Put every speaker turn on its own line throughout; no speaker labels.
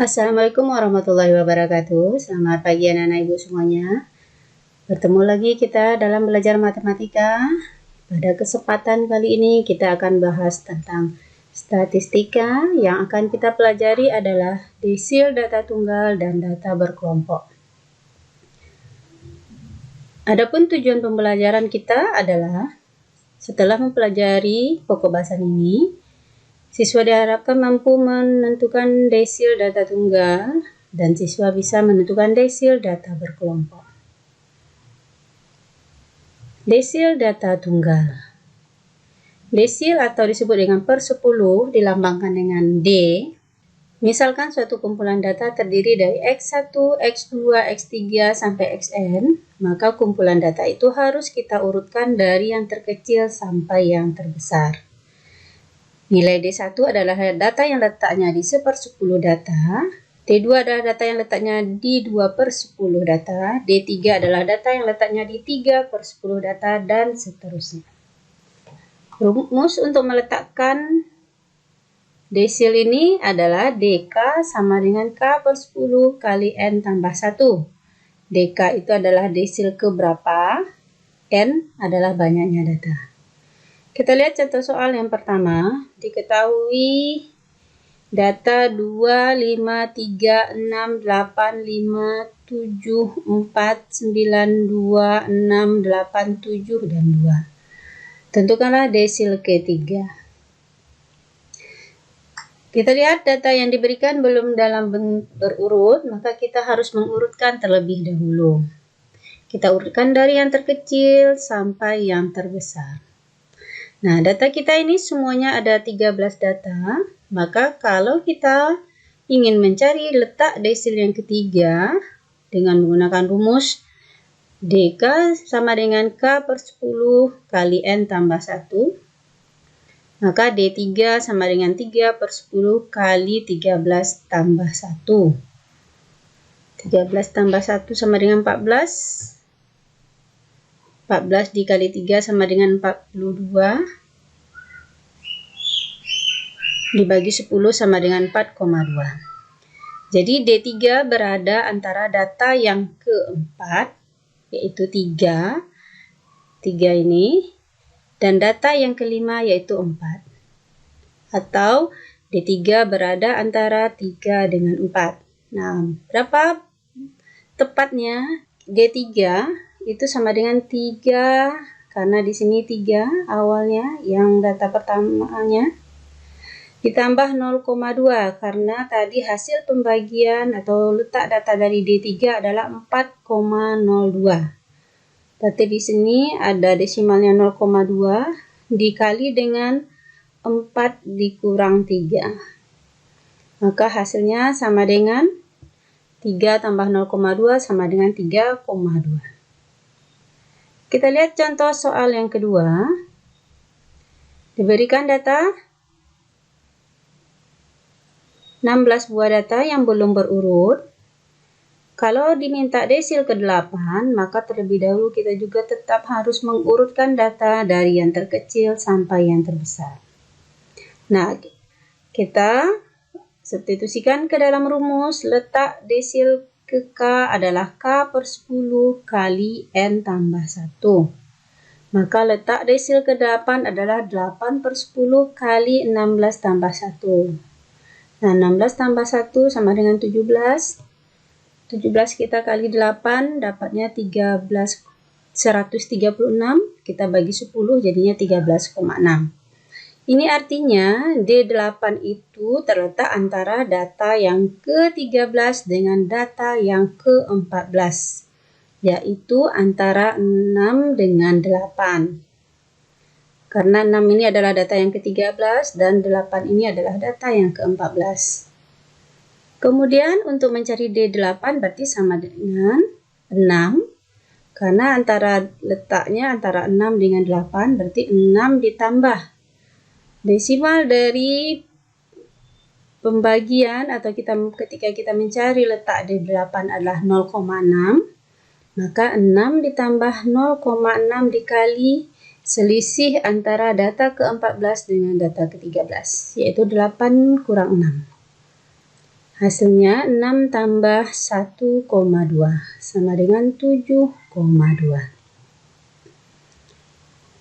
Assalamualaikum warahmatullahi wabarakatuh. Selamat pagi anak-anak ibu semuanya. Bertemu lagi kita dalam belajar matematika. Pada kesempatan kali ini kita akan bahas tentang statistika. Yang akan kita pelajari adalah desil data tunggal dan data berkelompok. Adapun tujuan pembelajaran kita adalah setelah mempelajari pokok bahasan ini, siswa diharapkan mampu menentukan desil data tunggal dan siswa bisa menentukan desil data berkelompok. Desil data tunggal. Desil atau disebut dengan per 10 dilambangkan dengan D. Misalkan suatu kumpulan data terdiri dari X1, X2, X3 sampai Xn, maka kumpulan data itu harus kita urutkan dari yang terkecil sampai yang terbesar. Nilai D1 adalah data yang letaknya di 1/10 data, D2 adalah data yang letaknya di 2/10 data, D3 adalah data yang letaknya di 3/10 data, dan seterusnya. Rumus untuk meletakkan desil ini adalah DK sama dengan K/10 kali N tambah 1. DK itu adalah desil keberapa, N adalah banyaknya data. Kita lihat contoh soal yang pertama. Diketahui data 2, 5, 3, 6, 8, 5, 7, 4, 9, 2, 6, 8, 7, dan 2. Tentukanlah desil ketiga. Kita lihat data yang diberikan belum dalam berurut, maka kita harus mengurutkan terlebih dahulu. Kita urutkan dari yang terkecil sampai yang terbesar. Nah, data kita ini semuanya ada 13 data, maka kalau kita ingin mencari letak desil yang ketiga dengan menggunakan rumus DK sama dengan K/10 kali N tambah 1, maka D3 sama dengan 3/10 kali 13 tambah 1. 13 tambah 1 sama dengan 14. 14 dikali 3 sama dengan 42. Dibagi 10 sama dengan 4,2. Jadi D3 berada antara data yang keempat, yaitu 3. 3 ini. Dan data yang kelima, yaitu 4. Atau D3 berada antara 3 dengan 4. Nah, berapa tepatnya D3? Itu sama dengan 3, karena di sini 3 awalnya, yang data pertamanya, ditambah 0,2, karena tadi hasil pembagian atau letak data dari D3 adalah 4,02. Berarti di sini ada desimalnya 0,2 dikali dengan 4 dikurang 3. Maka hasilnya sama dengan 3 tambah 0,2 sama dengan 3,2. Kita lihat contoh soal yang kedua. Diberikan data 16 buah data yang belum berurut. Kalau diminta desil ke-8, maka terlebih dahulu kita juga tetap harus mengurutkan data dari yang terkecil sampai yang terbesar. Nah, kita substitusikan ke dalam rumus. Letak desil ke K adalah K/10 kali N tambah 1. Maka letak desil ke-8 adalah 8/10 kali 16 tambah 1. Nah, 16 tambah 1 sama dengan 17. 17 kita kali 8 dapatnya 136. Kita bagi 10 jadinya 13,6. Ini artinya D8 itu terletak antara data yang ke-13 dengan data yang ke-14, yaitu antara 6 dengan 8. Karena 6 ini adalah data yang ke-13 dan 8 ini adalah data yang ke-14. Kemudian untuk mencari D8 berarti sama dengan 6. Karena letaknya antara 6 dengan 8, berarti 6 ditambah desimal dari pembagian atau ketika kita mencari letak D8 adalah 0,6. Maka 6 ditambah 0,6 dikali selisih antara data ke-14 dengan data ke-13, yaitu 8 kurang 6. Hasilnya 6 tambah 1,2 sama dengan 7,2.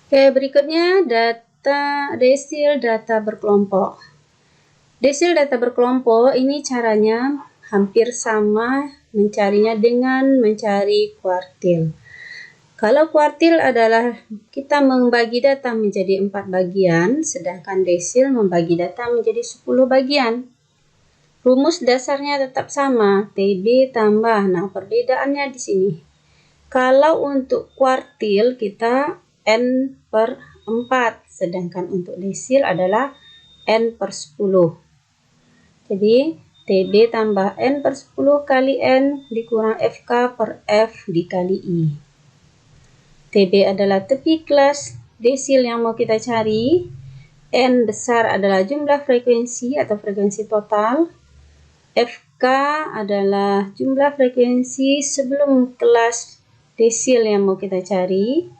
Oke, berikutnya desil data berkelompok. Desil data berkelompok ini caranya hampir sama mencarinya dengan mencari kuartil. Kalau kuartil adalah kita membagi data menjadi 4 bagian, sedangkan desil membagi data menjadi 10 bagian. Rumus dasarnya tetap sama, TB tambah. Nah, perbedaannya di sini. Kalau untuk kuartil kita N per 4, sedangkan untuk desil adalah N per 10. Jadi, TB tambah N per 10 kali N dikurang FK per F dikali I. TB adalah tepi kelas desil yang mau kita cari. N besar adalah jumlah frekuensi atau frekuensi total. FK adalah jumlah frekuensi sebelum kelas desil yang mau kita cari.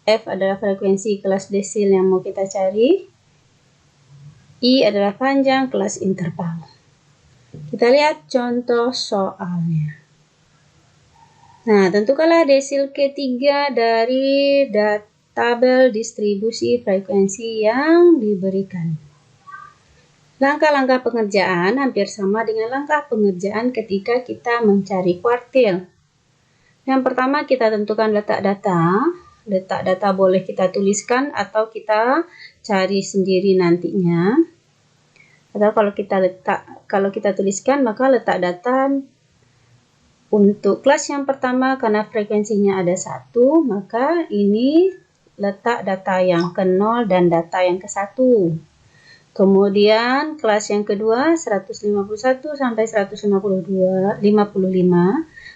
F adalah frekuensi kelas desil yang mau kita cari. I adalah panjang kelas interval. Kita lihat contoh soalnya. Nah, tentukanlah desil ketiga dari tabel distribusi frekuensi yang diberikan. Langkah-langkah pengerjaan hampir sama dengan langkah pengerjaan ketika kita mencari kuartil. Yang pertama kita tentukan letak data. Letak data boleh kita tuliskan atau kita cari sendiri nantinya. Atau kalau kita tuliskan maka letak data untuk kelas yang pertama karena frekuensinya ada 1, maka ini letak data yang ke-0 dan data yang ke-1. Kemudian kelas yang kedua 151 sampai 155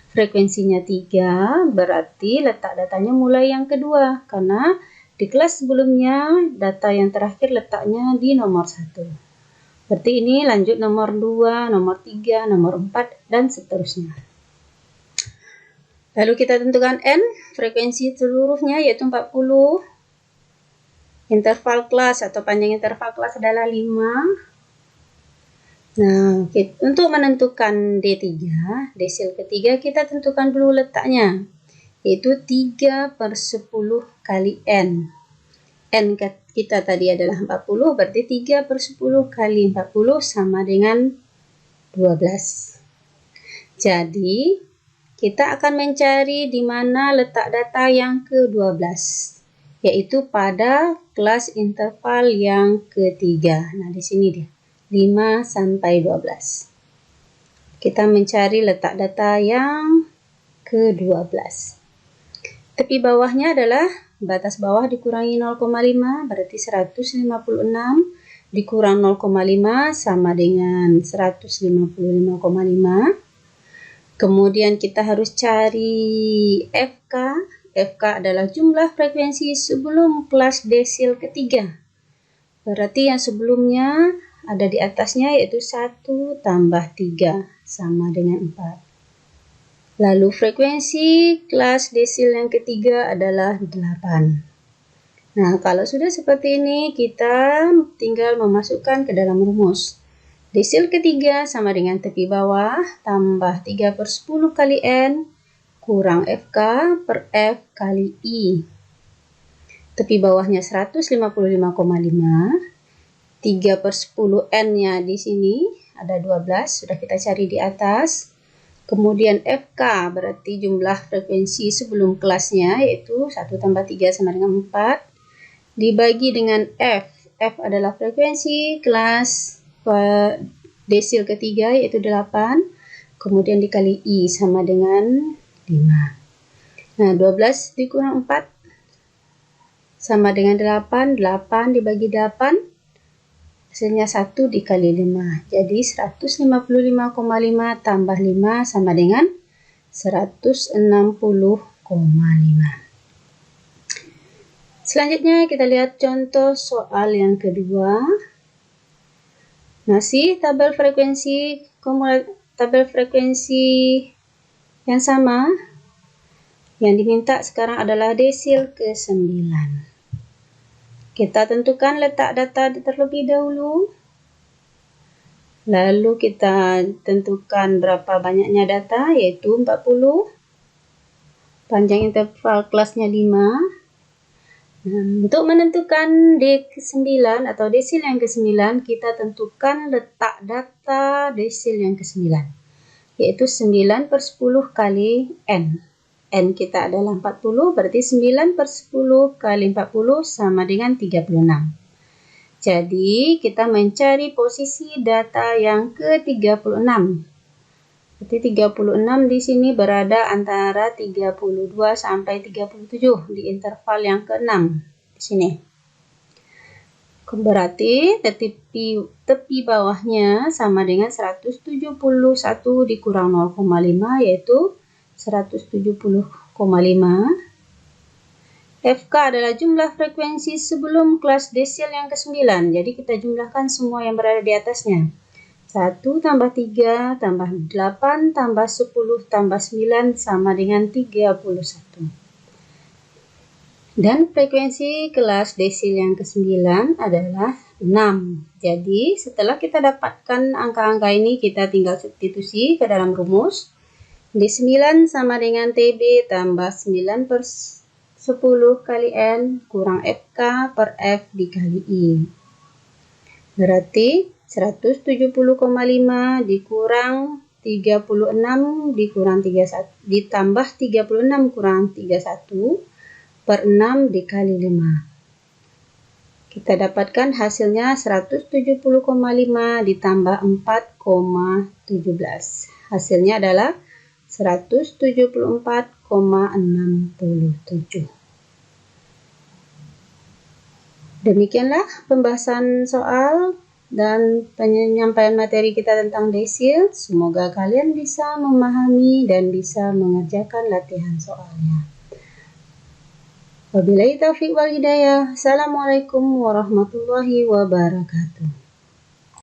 frekuensinya 3, berarti letak datanya mulai yang kedua karena di kelas sebelumnya data yang terakhir letaknya di nomor 1. Berarti ini lanjut nomor 2, nomor 3, nomor 4 dan seterusnya. Lalu kita tentukan N, frekuensi seluruhnya yaitu 40. Interval kelas atau panjang interval kelas adalah 5. Nah, untuk menentukan D3, desil ketiga, kita tentukan dulu letaknya, yaitu 3 per 10 kali N. N kita tadi adalah 40, berarti 3 per 10 kali 40 sama dengan 12. Jadi, kita akan mencari di mana letak data yang ke-12. Yaitu pada kelas interval yang ketiga. Nah, di sini dia, 5 sampai 12. Kita mencari letak data yang ke-12. Tepi bawahnya adalah batas bawah dikurangi 0,5, berarti 156 dikurang 0,5 sama dengan 155,5. Kemudian kita harus cari FK. FK adalah jumlah frekuensi sebelum kelas desil ketiga. Berarti yang sebelumnya ada di atasnya yaitu 1 tambah 3 sama dengan 4. Lalu frekuensi kelas desil yang ketiga adalah 8. Nah, kalau sudah seperti ini kita tinggal memasukkan ke dalam rumus. Desil ketiga sama dengan tepi bawah tambah 3 per 10 kali N kurang FK per F kali I. Tepi bawahnya 155,5. 3 per 10 N-nya di sini ada 12, sudah kita cari di atas. Kemudian FK berarti jumlah frekuensi sebelum kelasnya, yaitu 1 tambah 3 sama dengan 4. Dibagi dengan F. F adalah frekuensi kelas desil ketiga, yaitu 8. Kemudian dikali I sama dengan 5. Nah, 12 dikurang 4 sama dengan 8. 8 dibagi 8, hasilnya 1 dikali 5. Jadi 155,5 tambah 5 sama dengan 160,5. Selanjutnya kita lihat contoh soal yang kedua. Masih tabel frekuensi yang sama. Yang diminta sekarang adalah desil ke-9. Kita tentukan letak data terlebih dahulu. Lalu kita tentukan berapa banyaknya data, yaitu 40. Panjang interval kelasnya 5. Untuk menentukan D9 atau desil yang ke-9, kita tentukan letak data desil yang ke-9, yaitu 9/10 kali N. N kita adalah 40, berarti 9/10 kali 40 sama dengan 36. Jadi, kita mencari posisi data yang ke-36. Berarti 36 di sini berada antara 32 sampai 37 di interval yang ke-6 di sini. Berarti tepi bawahnya sama dengan 171 dikurang 0,5, yaitu 170,5. FK adalah jumlah frekuensi sebelum kelas desil yang ke-9. Jadi kita jumlahkan semua yang berada di atasnya. 1 tambah 3 tambah 8 tambah 10 tambah 9 sama dengan 31. Dan frekuensi kelas desil yang ke-9 adalah 6. Jadi setelah kita dapatkan angka-angka ini, kita tinggal substitusi ke dalam rumus. D9 sama dengan TB tambah 9/10 kali N kurang FK per F dikali I. Berarti 170,5 dikurang 36 dikurang 31 ditambah 36 kurang 31 per 6 dikali 5. Kita dapatkan hasilnya 170,5 ditambah 4,17. Hasilnya adalah 174,67. Demikianlah pembahasan soal dan penyampaian materi kita tentang desil. Semoga kalian bisa memahami dan bisa mengerjakan latihan soalnya. Wabillahi taufiq wal hidayah. Assalamualaikum warahmatullahi wabarakatuh.